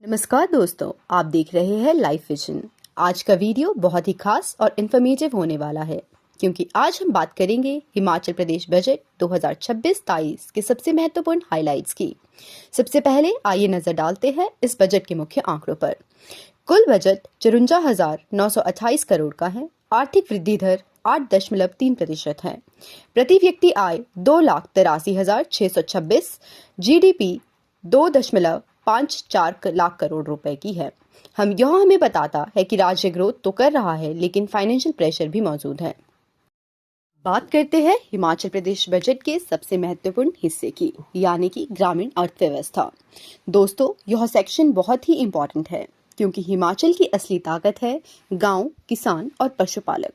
नमस्कार दोस्तों, आप देख रहे हैं लाइफ विजन। आज का वीडियो बहुत ही खास और इन्फॉर्मेटिव होने वाला है क्योंकि आज हम बात करेंगे हिमाचल प्रदेश बजट 2026-23 के सबसे महत्वपूर्ण हाइलाइट्स की। सबसे पहले आइए नजर डालते हैं इस बजट के मुख्य आंकड़ों पर। कुल बजट 54,928 करोड़ का है। आर्थिक वृद्धि दर 8.3% है। प्रति व्यक्ति आय 2,83,626, जीडीपी 2.54 लाख करोड़ रुपए की है। हमें बताता है कि राज्य ग्रोथ तो कर रहा है लेकिन फाइनेंशियल प्रेशर भी मौजूद है। बात करते हैं हिमाचल प्रदेश बजट के सबसे महत्वपूर्ण हिस्से की, यानी कि ग्रामीण अर्थव्यवस्था। दोस्तों, यह सेक्शन बहुत ही इम्पोर्टेंट है क्योंकि हिमाचल की असली ताकत है गांव, किसान और पशुपालक।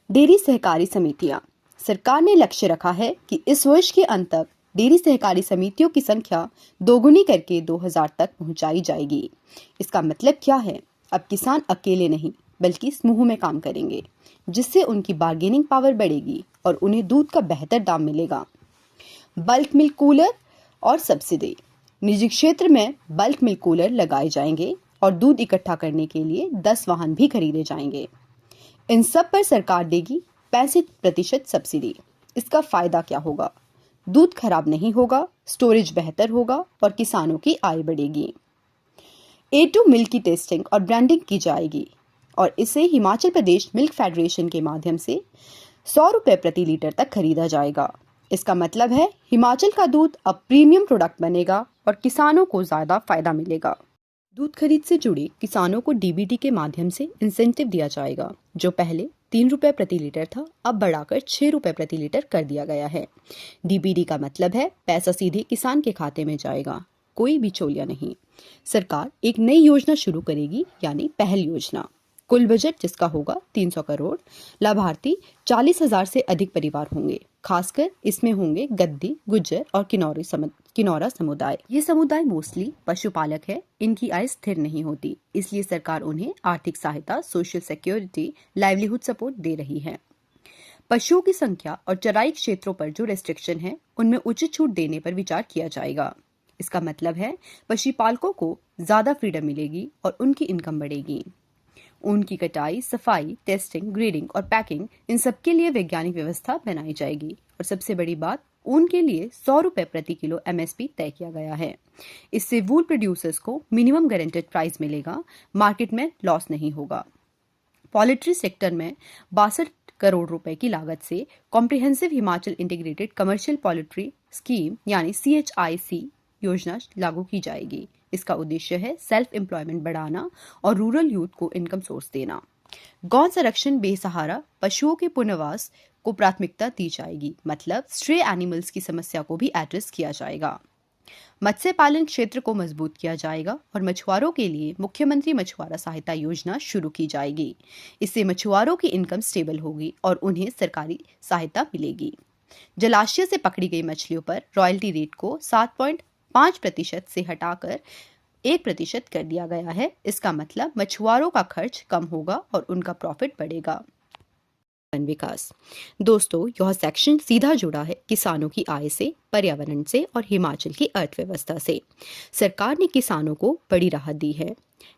डेयरी सहकारी समितियां। सरकार ने लक्ष्य रखा है कि इस वर्ष के अंत तक डेयरी सहकारी समितियों की संख्या दोगुनी करके 2000 तक पहुंचाई जाएगी। इसका मतलब क्या है? अब किसान अकेले नहीं बल्कि समूह में काम करेंगे, जिससे उनकी बार्गेनिंग पावर बढ़ेगी और उन्हें दूध का बेहतर दाम मिलेगा। बल्क मिल्क कूलर और सब्सिडी। निजी क्षेत्र में बल्क मिल्क कूलर लगाए जाएंगे और दूध इकट्ठा करने के लिए 10 वाहन भी खरीदे जाएंगे। इन सब पर सरकार देगी 65% सब्सिडी। इसका फायदा क्या होगा? दूध खराब नहीं होगा, स्टोरेज बेहतर होगा और किसानों की आय बढ़ेगी। A2 मिल्क की टेस्टिंग और ब्रांडिंग की जाएगी और इसे हिमाचल प्रदेश मिल्क फेडरेशन के माध्यम से 100 रुपए प्रति लीटर तक खरीदा जाएगा। इसका मतलब है हिमाचल का दूध अब प्रीमियम प्रोडक्ट बनेगा और किसानों को ज्यादा फायदा मिलेगा। दूध खरीद से जुड़े किसानों को डीबीटी के माध्यम से इंसेंटिव दिया जाएगा, जो पहले 3 रुपए प्रति लीटर था, अब बढ़ाकर 6 रुपए प्रति लीटर कर दिया गया है। डीबीटी का मतलब है पैसा सीधे किसान के खाते में जाएगा, कोई बिचौलिया नहीं। सरकार एक नई योजना शुरू करेगी, यानी पहल योजना। कुल बजट जिसका होगा 300 करोड़। लाभार्थी 40,000 से अधिक परिवार होंगे। खासकर इसमें होंगे गद्दी, गुज्जर और किन्नौरा समुदाय। ये समुदाय मोस्टली पशुपालक है। इनकी आय स्थिर नहीं होती, इसलिए सरकार उन्हें आर्थिक सहायता, सोशल सिक्योरिटी, लाइवलीहुड सपोर्ट दे रही है। पशुओं की संख्या और चराई क्षेत्रों पर जो रेस्ट्रिक्शन है, उनमें उचित छूट देने पर विचार किया जाएगा। इसका मतलब है पशुपालकों को ज्यादा फ्रीडम मिलेगी और उनकी इनकम बढ़ेगी। ऊन की कटाई, सफाई, टेस्टिंग, ग्रेडिंग और पैकिंग, इन सब के लिए वैज्ञानिक व्यवस्था बनाई जाएगी। और सबसे बड़ी बात, ऊन के लिए 100 रुपए प्रति किलो MSP तय किया गया है। इससे वूल प्रोड्यूसर्स को मिनिमम गारंटेड प्राइस मिलेगा, मार्केट में लॉस नहीं होगा। पोल्ट्री सेक्टर में 62 करोड़ रुपए की लागत से comprehensive Himachal integrated commercial poultry scheme यानी CHIC योजना लागू की जाएगी। इसका उद्देश्य है सेल्फ एम्प्लॉयमेंट बढ़ाना और रूरल यूथ को इनकम सोर्स देना। गौ संरक्षण, बेसहारा पशुओं के पुनर्वास को प्राथमिकता दी जाएगी, मतलब स्ट्रे एनिमल्स की समस्या को भी एड्रेस किया जाएगा। मत्स्य पालन क्षेत्र को मजबूत किया जाएगा और मछुआरों के लिए मुख्यमंत्री मछुआरा सहायता योजना शुरू की जाएगी। इससे मछुआरों की इनकम स्टेबल होगी और उन्हें सरकारी सहायता मिलेगी। जलाशय से पकड़ी गई मछलियों पर रॉयल्टी रेट को 7.5% से हटाकर 1% कर दिया गया है। इसका मतलब मछुआरों का खर्च कम होगा और उनका प्रॉफिट बढ़ेगा। विकास। दोस्तों, यह सेक्शन सीधा जुड़ा है किसानों की आय से, पर्यावरण से और हिमाचल की अर्थव्यवस्था से। सरकार ने किसानों को बड़ी राहत दी है।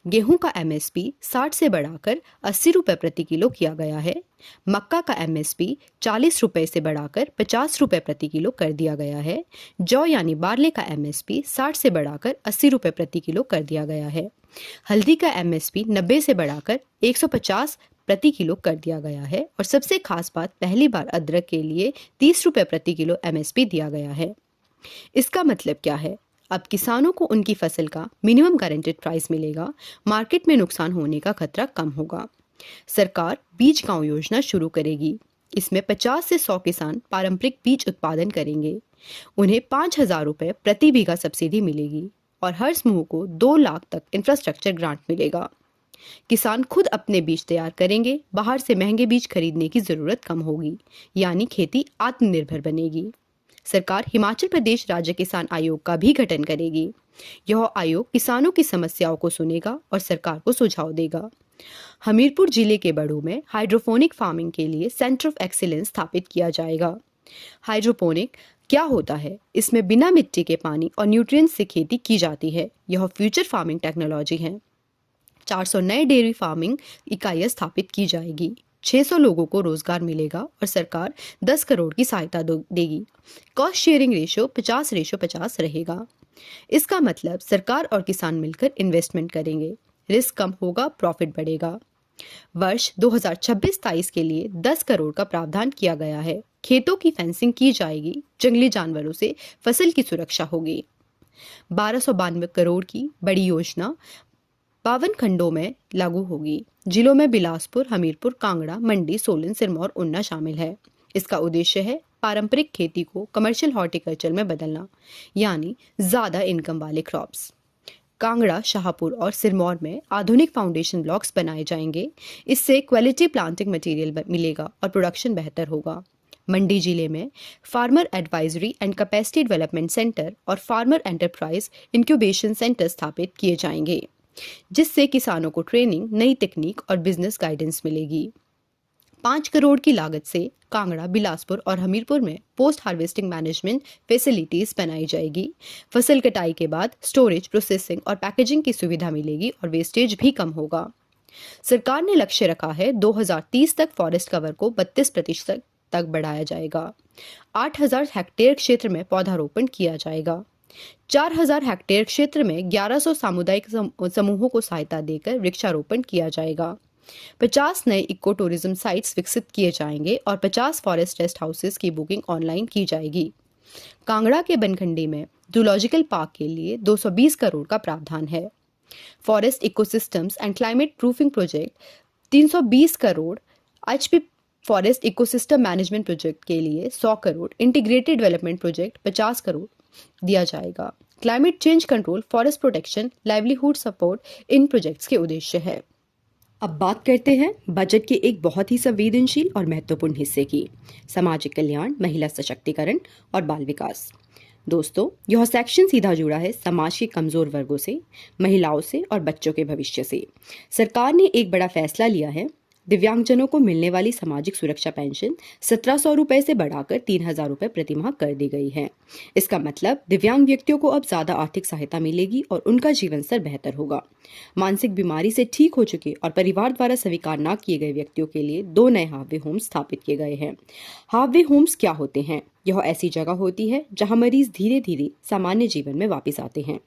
गेहूं का MSP 60 से बढ़ाकर 80 रुपए प्रति किलो किया गया है। मक्का का MSP 40 रुपए से बढ़ाकर 50 रुपए प्रति किलो कर दिया गया है। जौ यानी बार्ले का MSP 60 से बढ़ाकर 80 रुपए प्रति किलो कर दिया गया है। हल्दी का MSP 90 से बढ़ाकर 150 प्रति किलो कर दिया गया है। और सबसे खास बात, पहली बार अदरक के लिए 30 रुपए प्रति किलो MSP दिया गया है। इसका मतलब क्या है? अब किसानों को उनकी फसल का मिनिमम गारंटेड प्राइस मिलेगा, मार्केट में नुकसान होने का खतरा कम होगा। सरकार बीज गांव योजना शुरू करेगी। इसमें 50 से 100 किसान पारंपरिक बीज उत्पादन करेंगे। उन्हें 5,000 रुपए प्रति बीघा सब्सिडी मिलेगी और हर समूह को 2 लाख तक इंफ्रास्ट्रक्चर ग्रांट मिलेगा। किसान खुद अपने बीज तैयार करेंगे, बाहर से महंगे बीज खरीदने की जरूरत कम होगी, यानी खेती आत्मनिर्भर बनेगी। सरकार हिमाचल प्रदेश राज्य किसान आयोग का भी गठन करेगी। यह आयोग किसानों की समस्याओं को सुनेगा और सरकार को सुझाव देगा। हमीरपुर जिले के बड़ू में हाइड्रोपोनिक फार्मिंग के लिए सेंटर ऑफ एक्सीलेंस स्थापित किया जाएगा। हाइड्रोपोनिक क्या होता है? इसमें बिना मिट्टी के पानी और न्यूट्रिएंट्स से खेती की जाती है। यह फ्यूचर फार्मिंग टेक्नोलॉजी है। 400 नए डेयरी फार्मिंग इकाइयां स्थापित की जाएगी। 600 लोगों को रोजगार मिलेगा और सरकार 10 करोड़ की सहायता देगी। कॉस्ट शेयरिंग रेशो 50:50 रहेगा। इसका मतलब सरकार और किसान मिलकर इन्वेस्टमेंट करेंगे। रिस्क कम होगा, प्रॉफिट बढ़ेगा। वर्ष 2026-23 के लिए 10 करोड़ का प्रावधान किया गया है। खेतों की फेंसिंग की जाएगी। जंगली जानवरों से फसल की सुरक्षा होगी। 1292 करोड़ की बड़ी योजना 52 खंडों में लागू होगी। जिलों में बिलासपुर, हमीरपुर, कांगड़ा, मंडी, सोलन, सिरमौर, उन्ना शामिल है। इसका उद्देश्य है पारंपरिक खेती को कमर्शियल हॉर्टिकल्चर में बदलना, यानी ज्यादा इनकम वाले क्रॉप्स। कांगड़ा, शाहपुर और सिरमौर में आधुनिक फाउंडेशन ब्लॉक्स बनाए जाएंगे। इससे क्वालिटी प्लांटिंग मटेरियल मिलेगा और प्रोडक्शन बेहतर होगा। मंडी जिले में farmer advisory and capacity development centre और फार्मर एंटरप्राइज इंक्यूबेशन सेंटर स्थापित किए जाएंगे, जिससे किसानों को ट्रेनिंग, नई तकनीक और बिजनेस गाइडेंस मिलेगी। 5 करोड़ की लागत से कांगड़ा, बिलासपुर और हमीरपुर में पोस्ट हार्वेस्टिंग मैनेजमेंट फैसिलिटीज बनाई जाएगी। फसल कटाई के बाद स्टोरेज, प्रोसेसिंग और पैकेजिंग की सुविधा मिलेगी और वेस्टेज भी कम होगा। सरकार ने लक्ष्य रखा है 2030 तक फॉरेस्ट कवर को 32% तक बढ़ाया जाएगा। 8000 हेक्टेयर क्षेत्र में पौधारोपण किया जाएगा। 4000 हेक्टेयर क्षेत्र में 1100 सामुदायिक समूहों को सहायता देकर वृक्षारोपण किया जाएगा। 50 नए इको टूरिज्म साइट्स विकसित किए जाएंगे और 50 फॉरेस्ट रेस्ट हाउसेस की बुकिंग ऑनलाइन की जाएगी। कांगड़ा के बनखंडी में जूलॉजिकल पार्क के लिए 220 करोड़ का प्रावधान है। Forest ecosystems and climate proofing project 320 crore, HP forest ecosystem management project के लिए 100 crore, integrated development project 50 crore दिया जाएगा। Climate change control, forest protection, livelihood support in projects के उद्देश्य है। अब बात करते हैं बजट के एक बहुत ही संवेदनशील और महत्वपूर्ण हिस्से की, सामाजिक कल्याण, महिला सशक्तिकरण और बाल विकास। दोस्तों, यह सेक्शन सीधा जुड़ा है समाज के कमजोर वर्गों से, महिलाओं से और बच्चों के भविष्य से। सरकार ने एक बड़ा फैसला लिया है। दिव्यांगजनों को मिलने वाली सामाजिक सुरक्षा पेंशन 1700 रुपए से बढ़ाकर 3000 रुपए प्रतिमाह कर दी गई है। इसका मतलब दिव्यांग व्यक्तियों को अब ज्यादा आर्थिक सहायता मिलेगी और उनका जीवन स्तर बेहतर होगा। मानसिक बीमारी से ठीक हो चुके और परिवार द्वारा स्वीकार न किए गए व्यक्तियों के लिए 2 नए हाफवे होम्स स्थापित किए गए हैं। हाफवे होम्स क्या होते हैं? यह ऐसी जगह होती है जहां मरीज धीरे धीरे सामान्य जीवन में वापस आते हैं,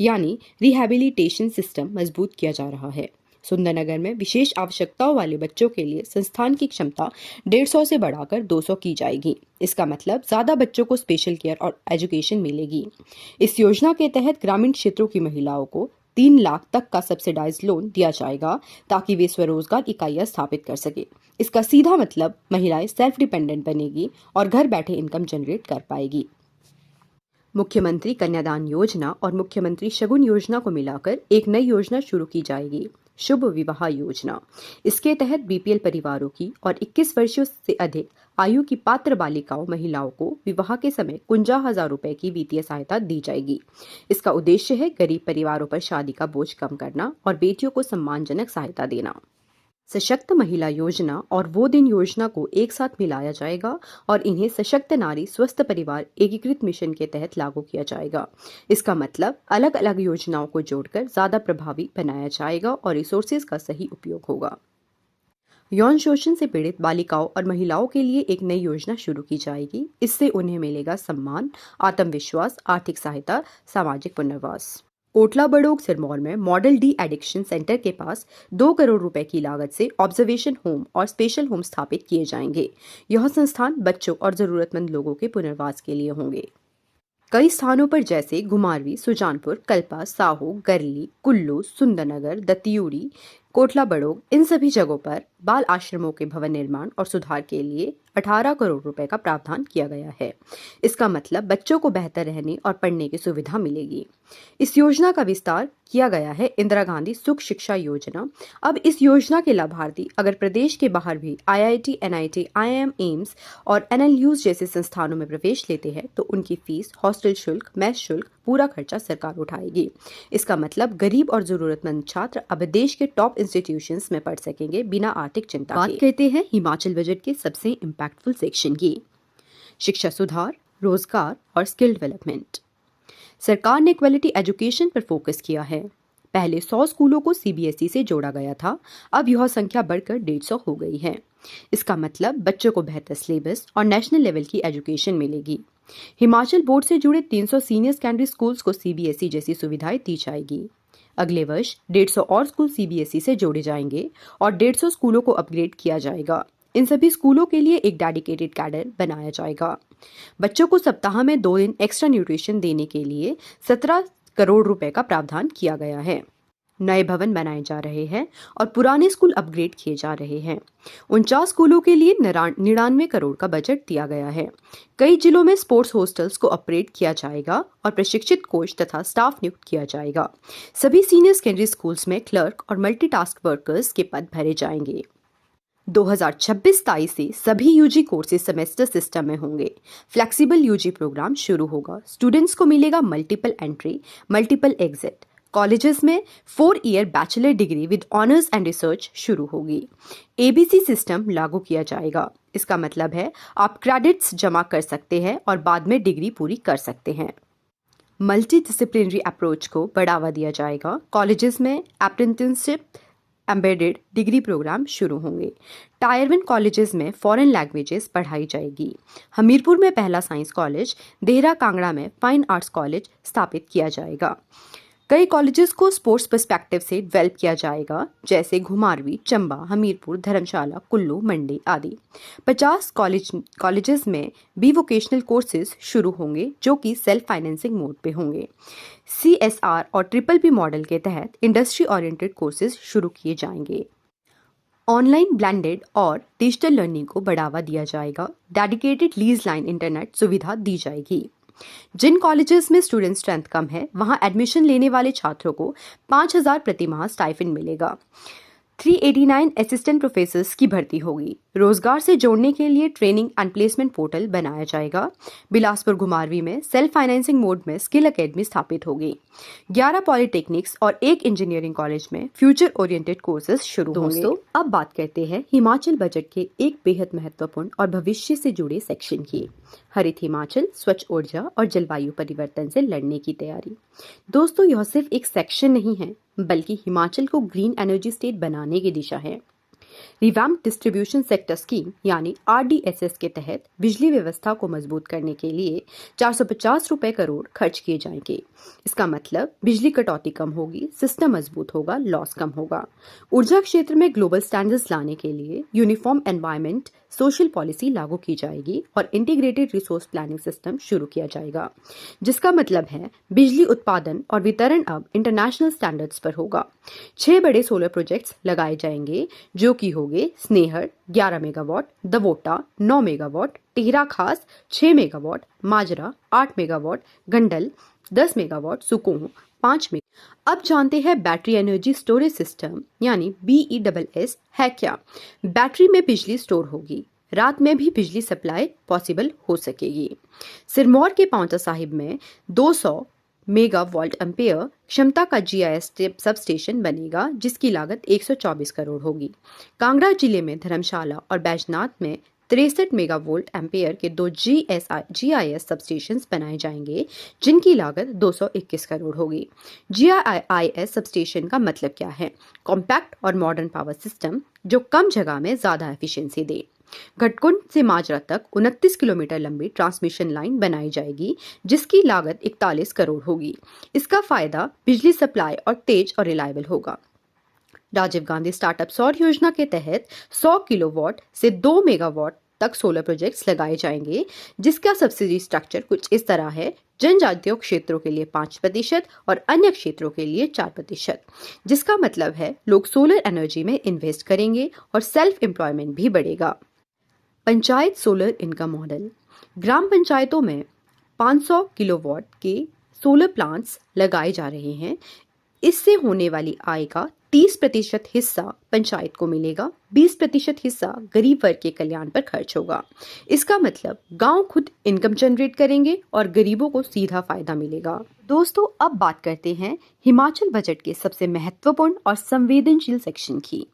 यानी रिहैबिलिटेशन सिस्टम मजबूत किया जा रहा है। सुंदरनगर में विशेष आवश्यकताओं वाले बच्चों के लिए संस्थान की क्षमता 150 से बढ़ाकर 200 की जाएगी। इसका मतलब ज्यादा बच्चों को स्पेशल केयर और एजुकेशन मिलेगी। इस योजना के तहत ग्रामीण क्षेत्रों की महिलाओं को 3 लाख तक का सब्सिडाइज लोन दिया जाएगा ताकि वे स्वरोजगार इकाइयां स्थापित कर सके। इसका सीधा मतलब महिलाएं सेल्फ डिपेंडेंट बनेगी और घर बैठे इनकम जनरेट कर पाएगी। मुख्यमंत्री कन्यादान योजना और मुख्यमंत्री शगुन योजना को मिलाकर एक नई योजना शुरू की जाएगी, शुभ विवाह योजना। इसके तहत बीपीएल परिवारों की और 21 वर्षों से अधिक आयु की पात्र बालिकाओं, महिलाओं को विवाह के समय 51,000 रुपए की वित्तीय सहायता दी जाएगी। इसका उद्देश्य है गरीब परिवारों पर शादी का बोझ कम करना और बेटियों को सम्मानजनक सहायता देना। सशक्त महिला योजना और वो दिन योजना को एक साथ मिलाया जाएगा और इन्हें सशक्त नारी स्वस्थ परिवार एकीकृत मिशन के तहत लागू किया जाएगा। इसका मतलब अलग अलग योजनाओं को जोड़कर ज्यादा प्रभावी बनाया जाएगा और रिसोर्सेज का सही उपयोग होगा। यौन शोषण से पीड़ित बालिकाओं और महिलाओं के लिए एक नई योजना शुरू की जाएगी। इससे उन्हें मिलेगा सम्मान, आत्मविश्वास, आर्थिक सहायता, सामाजिक पुनर्वास। कोटला बड़ोग सिरमौर में मॉडल डी एडिक्शन सेंटर के पास 2 करोड़ रुपए की लागत से ऑब्जर्वेशन होम और स्पेशल होम स्थापित किए जाएंगे। यह संस्थान बच्चों और जरूरतमंद लोगों के पुनर्वास के लिए होंगे। कई स्थानों पर जैसे घुमारवी, सुजानपुर, कल्पा, साहो, गरली, कुल्लू, सुंदरनगर, दतियूड़ी, कोटला बड़ोग, इन सभी जगहों पर बाल आश्रमों के भवन निर्माण और सुधार के लिए 18 करोड़ रुपए का प्रावधान किया गया है। इसका मतलब बच्चों को बेहतर रहने और पढ़ने की सुविधा मिलेगी। इस योजना का विस्तार किया गया है इंदिरा गांधी सुख शिक्षा योजना। अब इस योजना के लाभार्थी अगर प्रदेश के बाहर भी IIT, NIT, IIM, एम्स और NLUs जैसे संस्थानों में प्रवेश लेते हैं तो उनकी फीस, हॉस्टल शुल्क, मेस शुल्क, पूरा खर्चा सरकार उठाएगी। इसका मतलब गरीब और जरूरतमंद छात्र अब देश के टॉप इंस्टीट्यूशंस में पढ़ सकेंगे बिना आर्थिक चिंता के। बात करते हैं हिमाचल बजट के सबसे इम्पैक्टफुल सेक्शन की, शिक्षा सुधार, रोजगार और स्किल डेवलपमेंट। सरकार ने क्वालिटी एजुकेशन पर फोकस किया है। पहले 100 स्कूलों को सीबीएसई से जोड़ा गया था, अब यह संख्या बढ़कर 150 हो गई है। इसका मतलब बच्चों को बेहतर सिलेबस और नेशनल लेवल की एजुकेशन मिलेगी। हिमाचल बोर्ड से जुड़े 300 सीनियर सेकेंडरी स्कूल्स को सीबीएसई जैसी सुविधाएं दी जाएगी। अगले वर्ष 150 और स्कूल सीबीएसई से जोड़े जाएंगे और 150 स्कूलों को अपग्रेड किया जाएगा। इन सभी स्कूलों के लिए एक डेडिकेटेड कैडर बनाया जाएगा। बच्चों को सप्ताह में 2 दिन एक्स्ट्रा न्यूट्रिशन देने के लिए 17 करोड़ रुपए का प्रावधान किया गया है। नए भवन बनाए जा रहे हैं और पुराने स्कूल अपग्रेड किए जा रहे हैं। 49 स्कूलों के लिए 99 करोड़ का बजट दिया गया है। कई जिलों में स्पोर्ट्स हॉस्टल्स को अपग्रेड किया जाएगा और प्रशिक्षित कोच तथा स्टाफ नियुक्त किया जाएगा। सभी सीनियर सेकेंडरी स्कूल्स में क्लर्क और मल्टीटास्क वर्कर्स के पद भरे जाएंगे। 2026-27 से सभी यूजी कोर्सेज सेमेस्टर सिस्टम में होंगे। फ्लेक्सिबल यूजी प्रोग्राम शुरू होगा। स्टूडेंट्स को मिलेगा multiple entry, multiple exit. Colleges में 4 year bachelor degree with honours and research शुरू होगी। एबीसी सिस्टम लागू किया जाएगा। इसका मतलब है आप क्रेडिट्स जमा कर सकते हैं और बाद में डिग्री पूरी कर सकते हैं। मल्टी डिसिप्लिनरी अप्रोच को बढ़ावा दिया जाएगा। कॉलेजेस में अप्रेंटिसशिप एम्बेडेड डिग्री प्रोग्राम शुरू होंगे। टायर 1 कॉलेजेस में फॉरेन लैंग्वेजेस पढ़ाई जाएगी। हमीरपुर में पहला साइंस कॉलेज, देहरा कांगड़ा में फाइन आर्ट्स कॉलेज स्थापित किया जाएगा। कई कॉलेजेस को स्पोर्ट्स पर्सपेक्टिव से डेवलप किया जाएगा, जैसे घुमारवी, चंबा, हमीरपुर, धर्मशाला, कुल्लू, मंडी आदि। 50 कॉलेजेस में बी वोकेशनल कोर्सेज शुरू होंगे जो कि सेल्फ फाइनेंसिंग मोड पे होंगे। CSR और BBB मॉडल के तहत इंडस्ट्री ओरिएंटेड कोर्सेज शुरू किए जाएंगे। ऑनलाइन ब्लेंडेड और डिजिटल लर्निंग को बढ़ावा दिया जाएगा। डेडिकेटेड लीज लाइन इंटरनेट सुविधा दी जाएगी। जिन कॉलेजेस में स्टूडेंट स्ट्रेंथ कम है वहां एडमिशन लेने वाले छात्रों को 5,000 प्रति माह स्टाइपेंड मिलेगा। 389 असिस्टेंट प्रोफेसर्स की भर्ती होगी। रोजगार से जोड़ने के लिए ट्रेनिंग एंड प्लेसमेंट पोर्टल बनाया जाएगा। बिलासपुर घुमारवी में सेल्फ फाइनेंसिंग मोड में स्किल एकेडमी स्थापित होगी। 11 पॉलिटेक्निक्स और 1 इंजीनियरिंग कॉलेज में फ्यूचर ओरिएंटेड कोर्सेज शुरू होंगे। दोस्तों, अब बात करते हैं हिमाचल बजट के एक बेहद महत्वपूर्ण और भविष्य से जुड़े सेक्शन की। हरित हिमाचल, स्वच्छ ऊर्जा और जलवायु परिवर्तन से लड़ने की तैयारी। दोस्तों, यह सिर्फ एक सेक्शन नहीं है बल्कि हिमाचल को ग्रीन एनर्जी स्टेट बनाने की दिशा है। रिवैम्प डिस्ट्रीब्यूशन सेक्टर स्कीम यानी RDSS के तहत बिजली व्यवस्था को मजबूत करने के लिए 450 रुपए करोड़ खर्च किए जाएंगे। इसका मतलब बिजली कटौती कम होगी, सिस्टम मजबूत होगा, लॉस कम होगा। ऊर्जा क्षेत्र में ग्लोबल स्टैंडर्ड्स लाने के लिए यूनिफॉर्म एनवायरमेंट सोशल पॉलिसी लागू की जाएगी और इंटीग्रेटेड रिसोर्स प्लानिंग सिस्टम शुरू किया जाएगा, जिसका मतलब है बिजली उत्पादन और वितरण अब इंटरनेशनल स्टैंडर्ड्स पर होगा। 6 बड़े सोलर प्रोजेक्ट्स लगाए जाएंगे जो कि होंगे स्नेहर 11 मेगावाट, दवोटा 9 मेगावाट, टिहरा खास 6 मेगावाट, माजरा 8 मेगावाट, गंडल 10 मेगावाट, सुकोह 5 मेगावाट। अब जानते हैं बैटरी एनर्जी स्टोरेज सिस्टम यानी BESS है क्या। बैटरी में बिजली स्टोर होगी, रात में भी बिजली सप्लाई पॉसिबल हो सकेगी। सिरमौर के पांवटा साहिब में 200 मेगावाट एम्पेयर क्षमता का GIS सब स्टेशन बनेगा जिसकी लागत 124 करोड़ होगी। कांगड़ा जिले में धर्मशाला और बैजनाथ में 63 मेगावोल्ट एम्पेयर के 2 GIS सब स्टेशन बनाए जाएंगे जिनकी लागत 221 करोड़ होगी। GIS सब स्टेशन का मतलब क्या है? कॉम्पैक्ट और मॉडर्न पावर सिस्टम जो कम जगह में ज्यादा एफिशिएंसी दे। घटकुंड से माजरा तक 29 किलोमीटर लंबी ट्रांसमिशन लाइन बनाई जाएगी जिसकी लागत 41 करोड़ होगी। इसका फायदा बिजली सप्लाई और तेज और रिलायबल होगा। राजीव गांधी स्टार्टअप सौर योजना के तहत 100 किलोवाट से 2 मेगावाट तक सोलर प्रोजेक्ट्स लगाए जाएंगे जिसका सब्सिडी स्ट्रक्चर कुछ इस तरह है। जनजातीय क्षेत्रों के लिए 5% और अन्य क्षेत्रों के लिए 4%, जिसका मतलब है लोग सोलर एनर्जी में इन्वेस्ट करेंगे और सेल्फ एम्प्लॉयमेंट भी बढ़ेगा। Panchayat solar income model. ग्राम पंचायतों में 500 किलोवाट के सोलर प्लांट्स लगाए जा रहे हैं। इससे होने वाली आय का 30% हिस्सा पंचायत को मिलेगा, 20% हिस्सा गरीब वर्ग के कल्याण पर खर्च होगा। इसका मतलब गांव खुद इनकम जनरेट करेंगे और गरीबों को सीधा फायदा मिलेगा। दोस्तों, अब बात करते हैं हिमाचल बजट के सबसे महत्वपूर्ण और संवेदनशील सेक्शन की।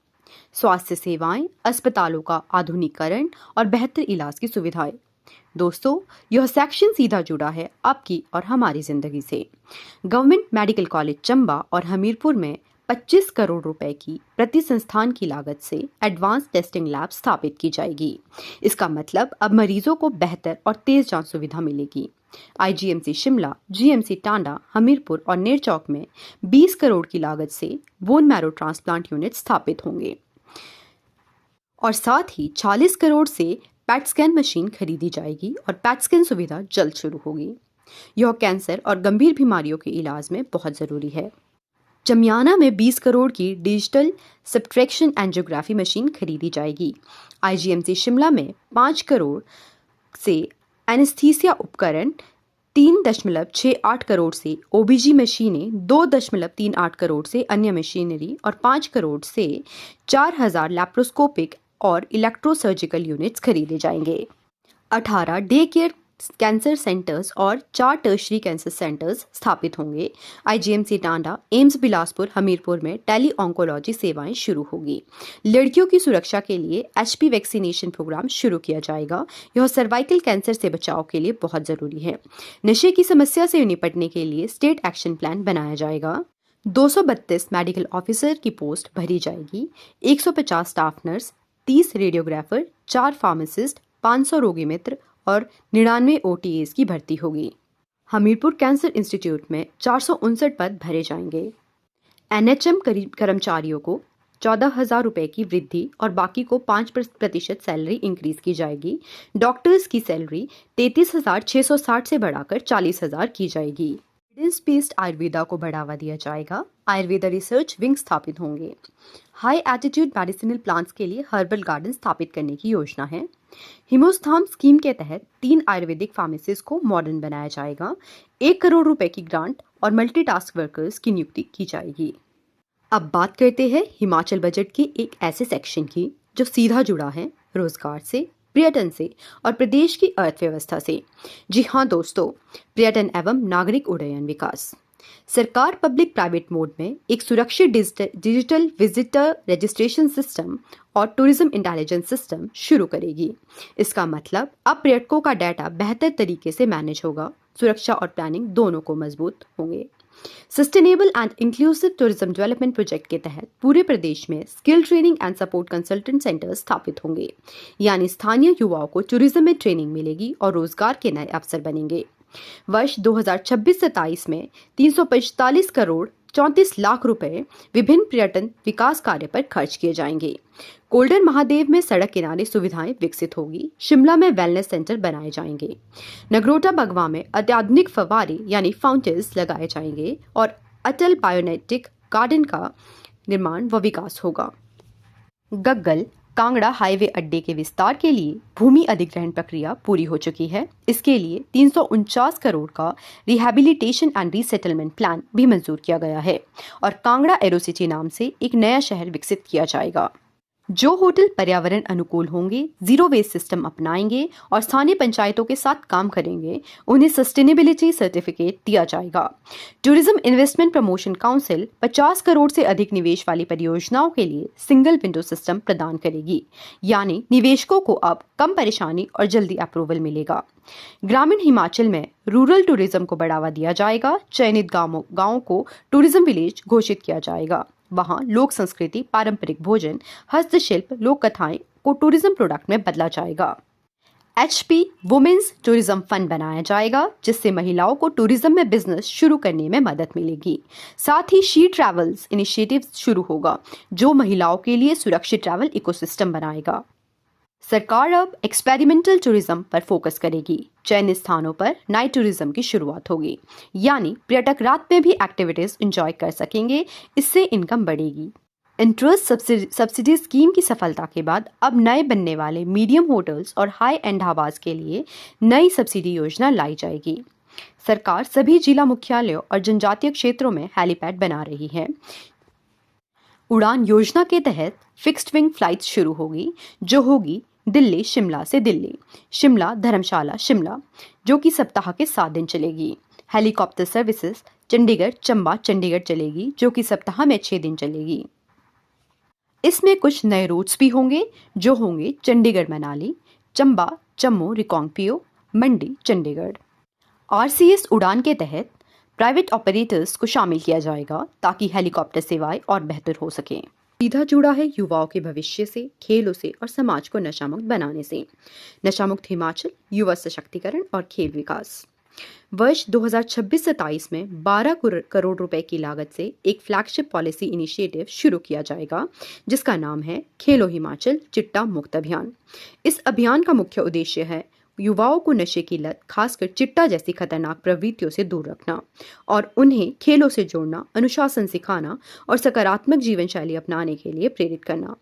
स्वास्थ्य सेवाएं, अस्पतालों का आधुनिकीकरण और बेहतर इलाज की सुविधाएं। दोस्तों, यह सेक्शन सीधा जुड़ा है आपकी और हमारी जिंदगी से। गवर्नमेंट मेडिकल कॉलेज चंबा और हमीरपुर में 25 करोड़ रुपए की प्रति संस्थान की लागत से एडवांस टेस्टिंग लैब स्थापित की जाएगी। इसका मतलब अब मरीजों को बेहतर और तेज जांच सुविधा मिलेगी। आईजीएमसी शिमला, जीएमसी टांडा, हमीरपुर और नेरचौक में 20 करोड़ की लागत से बोन मैरो ट्रांसप्लांट यूनिट स्थापित होंगे और साथ ही 40 करोड़ से पैट स्कैन मशीन खरीदी जाएगी और पैट स्कैन सुविधा जल्द शुरू होगी। यह कैंसर और गंभीर बीमारियों के इलाज में बहुत जरूरी है। चमियाना में 20 करोड़ की डिजिटल सब्ट्रैक्शन एंजियोग्राफी मशीन खरीदी जाएगी। आईजीएमसी शिमला में 5 करोड़ से एनेस्थीसिया उपकरण, 3.68 करोड़ से ओबीजी मशीनें, 2.38 करोड़ से अन्य मशीनरी और 5 करोड़ से 4000 लैप्रोस्कोपिक और इलेक्ट्रोसर्जिकल यूनिट्स खरीदे जाएंगे। 18 डे केयर कैंसर सेंटर्स और 4 टर्शरी कैंसर सेंटर्स स्थापित होंगे। आईजीएमसी टांडा, एम्स बिलासपुर, हमीरपुर में टेली ऑन्कोलॉजी सेवाएं शुरू होगी। लड़कियों की सुरक्षा के लिए एचपी वैक्सीनेशन प्रोग्राम शुरू किया जाएगा। यह सर्वाइकल कैंसर से बचाव के लिए बहुत जरूरी है। नशे की समस्या से निपटने के लिए स्टेट एक्शन प्लान बनाया जाएगा। 232 मेडिकल ऑफिसर की पोस्ट भरी जाएगी। 150 स्टाफ नर्स, 30 रेडियोग्राफर, 4 फार्मासिस्ट, 500 रोगी मित्र और 99 OTAs की भर्ती होगी। हमीरपुर कैंसर इंस्टीट्यूट में 459 पद भरे जाएंगे। एनएचएम कर्मचारियों को 14,000 रुपए की वृद्धि और बाकी को 5% सैलरी इंक्रीज की जाएगी। डॉक्टर्स की सैलरी 33,660 से बढ़ाकर 40,000 की जाएगी। एविडेंस बेस्ड आयुर्वेदा को बढ़ावा दिया जाएगा। आयुर्वेदा रिसर्च विंग स्थापित होंगे। हाई एटीट्यूड मेडिसिनल प्लांट्स के लिए हर्बल गार्डन स्थापित करने की योजना है। हिमोस्थाम स्कीम के तहत 3 आयुर्वेदिक फार्मेसीज को मॉडर्न बनाया जाएगा। 1 करोड़ रुपए की ग्रांट और मल्टीटास्क वर्कर्स की नियुक्ति की जाएगी। अब बात करते हैं हिमाचल बजट के एक ऐसे सेक्शन की जो सीधा जुड़ा है रोजगार से, पर्यटन से और प्रदेश की अर्थव्यवस्था से। जी हाँ दोस्तों, पर्यटन एवं नागरिक उड्डयन विकास। सरकार पब्लिक प्राइवेट मोड में एक सुरक्षित डिजिटल विजिटर रजिस्ट्रेशन सिस्टम और टूरिज्म इंटेलिजेंस सिस्टम शुरू करेगी। इसका मतलब अब पर्यटकों का डाटा बेहतर तरीके से मैनेज होगा। सुरक्षा और प्लानिंग दोनों को मजबूत होंगे। Sustainable and inclusive tourism development project के तहत पूरे प्रदेश में skill training and support consultant centres स्थापित होंगे, यानी स्थानीय युवाओं को टूरिज्म में ट्रेनिंग मिलेगी और रोजगार के नए अवसर बनेंगे। वर्ष 2026-27 में 345 करोड़ 34 लाख रुपए विभिन्न पर्यटन विकास कार्य पर खर्च किए जाएंगे। कोल्डर महादेव में सड़क किनारे सुविधाएं विकसित होगी। शिमला में वेलनेस सेंटर बनाए जाएंगे। नगरोटा बगवा में अत्याधुनिक फव्वारे यानी फाउंटेन्स लगाए जाएंगे और अटल बायोनेटिक गार्डन का निर्माण व विकास होगा। गग्गल कांगड़ा हाईवे अड्डे के विस्तार के लिए भूमि अधिग्रहण प्रक्रिया पूरी हो चुकी है। इसके लिए 349 करोड़ का रिहैबिलिटेशन एंड रीसेटलमेंट प्लान भी मंजूर किया गया है और कांगड़ा एरोसिटी नाम से एक नया शहर विकसित किया जाएगा। जो होटल पर्यावरण अनुकूल होंगे, जीरो वेस्ट सिस्टम अपनाएंगे और स्थानीय पंचायतों के साथ काम करेंगे, उन्हें सस्टेनेबिलिटी सर्टिफिकेट दिया जाएगा। Tourism investment promotion council 50 crore से अधिक निवेश वाली परियोजनाओं के लिए सिंगल विंडो सिस्टम प्रदान करेगी, यानी निवेशकों को अब कम परेशानी और जल्दी अप्रूवल मिलेगा। ग्रामीण हिमाचल में रूरल टूरिज्म को बढ़ावा दिया जाएगा। चयनित गांवों को टूरिज्म विलेज घोषित किया जाएगा। वहां लोक संस्कृति, पारंपरिक भोजन, हस्तशिल्प, लोक कथाएं को टूरिज्म प्रोडक्ट में बदला जाएगा। HP वुमेन्स टूरिज्म फंड बनाया जाएगा, जिससे महिलाओं को टूरिज्म में बिजनेस शुरू करने में मदद मिलेगी। साथ ही शी ट्रैवल्स इनिशिएटिव शुरू होगा, जो महिलाओं के लिए सुरक्षित ट्रैवल इकोसिस्टम बनाएगा। सरकार अब एक्सपेरिमेंटल टूरिज्म पर फोकस करेगी। चयनित स्थानों पर नाइट टूरिज्म की शुरुआत होगी, यानी पर्यटक रात में भी एक्टिविटीज एंजॉय कर सकेंगे। इससे इनकम बढ़ेगी। इंटरेस्ट सब्सिडी स्कीम की सफलता के बाद अब नए बनने वाले मीडियम होटल्स और हाई एंड ढाबाज के लिए नई सब्सिडी योजना लाई जाएगी। सरकार सभी जिला मुख्यालयों और जनजातीय क्षेत्रों में हेलीपैड बना रही है। उड़ान योजना के तहत फिक्स्ड विंग फ्लाइट्स शुरू होगी, जो होगी दिल्ली शिमला से दिल्ली, शिमला धर्मशाला शिमला, जो कि सप्ताह के 7 दिन चलेगी। हेलीकॉप्टर सर्विसेज चंडीगढ़ चंबा चंडीगढ़ चलेगी, जो कि सप्ताह में 6 दिन चलेगी। इसमें कुछ नए रूट्स भी होंगे, जो होंगे चंडीगढ़ मनाली, चंबा चम्मू रिकांगपिओ, मंडी, चंडीगढ़। RCS उड़ान के तहत प्राइवेट ऑपरेटर्स को शामिल किया जाएगा ताकि हेलीकॉप्टर सेवाएं और बेहतर हो सकें। सीधा जुड़ा है युवाओं के भविष्य से, खेलों से और समाज को नशामुक्त बनाने से। नशामुक्त हिमाचल, युवा सशक्तिकरण और खेल विकास। वर्ष 2026-27 में 12 करोड़ रुपए की लागत से एक फ्लैगशिप पॉलिसी इनिशिएटिव शुरू किया जाएगा जिसका नाम है खेलो हिमाचल चिट्टा मुक्त अभियान। इस अभियान का मुख्य उद्देश्य है युवाओं को नशे की लत, खासकर चिट्टा जैसी खतरनाक प्रवृत्तियों से दूर रखना और उन्हें खेलों से जोड़ना, अनुशासन सिखाना और सकारात्मक जीवन शैली अपनाने के लिए प्रेरित करना।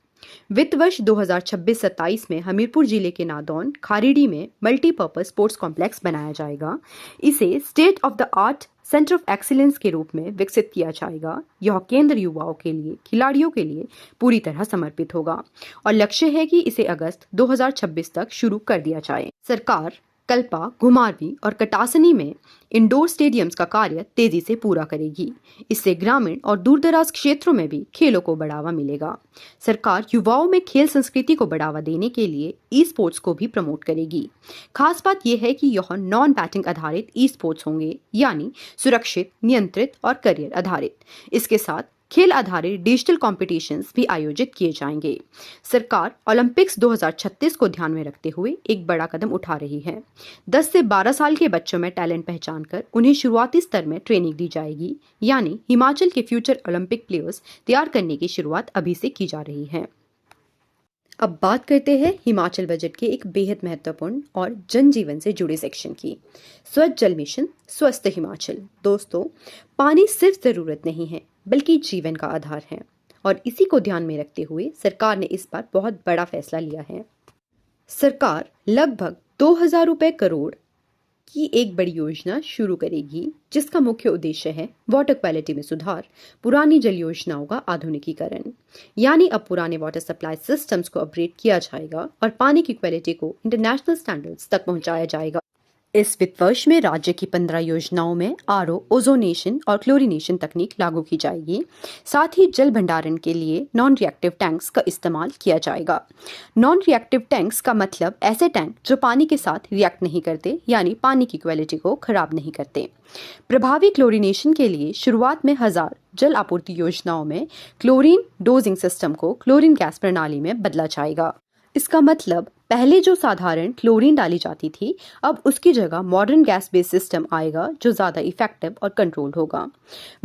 वित्त वर्ष 2026-27 में हमीरपुर जिले के नादौन खारीडी में मल्टीपर्पज स्पोर्ट्स कॉम्प्लेक्स बनाया जाएगा। इसे state of the art centre of excellence के रूप में विकसित किया जाएगा। यह केंद्र युवाओं के लिए, खिलाड़ियों के लिए पूरी तरह समर्पित होगा और लक्ष्य है कि इसे अगस्त 2026 तक शुरू कर दिया जाए। सरकार कल्पा, घुमारवीं और कटासनी में इंडोर स्टेडियम्स का कार्य तेजी से पूरा करेगी। इससे ग्रामीण और दूरदराज क्षेत्रों में भी खेलों को बढ़ावा मिलेगा। सरकार युवाओं में खेल संस्कृति को बढ़ावा देने के लिए ई स्पोर्ट्स को भी प्रमोट करेगी। खास बात यह है कि यह नॉन बैटिंग आधारित ई स्पोर्ट्स होंगे, यानी सुरक्षित, नियंत्रित और करियर आधारित। इसके साथ खेल आधारित डिजिटल कॉम्पिटिशन्स भी आयोजित किए जाएंगे। सरकार ओलंपिक्स 2036 को ध्यान में रखते हुए एक बड़ा कदम उठा रही है। 10 से 12 साल के बच्चों में टैलेंट पहचान कर उन्हें शुरुआती स्तर में ट्रेनिंग दी जाएगी, यानी हिमाचल के फ्यूचर ओलंपिक प्लेयर्स तैयार करने की शुरुआत अभी से की जा रही है। अब बात करते हैं हिमाचल बजट के एक बेहद महत्वपूर्ण और जनजीवन से जुड़े सेक्शन की, स्वच्छ जल मिशन, स्वस्थ हिमाचल। दोस्तों, पानी सिर्फ जरूरत नहीं है बल्कि जीवन का आधार है और इसी को ध्यान में रखते हुए सरकार ने इस बार बहुत बड़ा फैसला लिया है। सरकार लगभग 2000 रुपए करोड़ की एक बड़ी योजना शुरू करेगी जिसका मुख्य उद्देश्य है वाटर क्वालिटी में सुधार, पुरानी जल योजनाओं का आधुनिकीकरण। यानी अब पुराने वाटर सप्लाई सिस्टम्स को अपग्रेड किया जाएगा और पानी की क्वालिटी को इंटरनेशनल स्टैंडर्ड्स तक पहुंचाया जाएगा। इस वित्त वर्ष में राज्य की 15 योजनाओं में RO, ओजोनेशन और क्लोरिनेशन तकनीक लागू की जाएगी। साथ ही जल भंडारण के लिए नॉन रिएक्टिव टैंक्स का इस्तेमाल किया जाएगा। नॉन रिएक्टिव टैंक्स का मतलब ऐसे टैंक जो पानी के साथ रिएक्ट नहीं करते, यानी पानी की क्वालिटी को खराब नहीं करते। प्रभावी क्लोरिनेशन के लिए शुरुआत में 1000 जल आपूर्ति योजनाओं में क्लोरीन डोजिंग सिस्टम को क्लोरीन गैस प्रणाली में बदला जाएगा। इसका मतलब पहले जो साधारण क्लोरीन डाली जाती थी, अब उसकी जगह मॉडर्न गैस बेस्ड सिस्टम आएगा जो ज्यादा इफेक्टिव और कंट्रोल्ड होगा।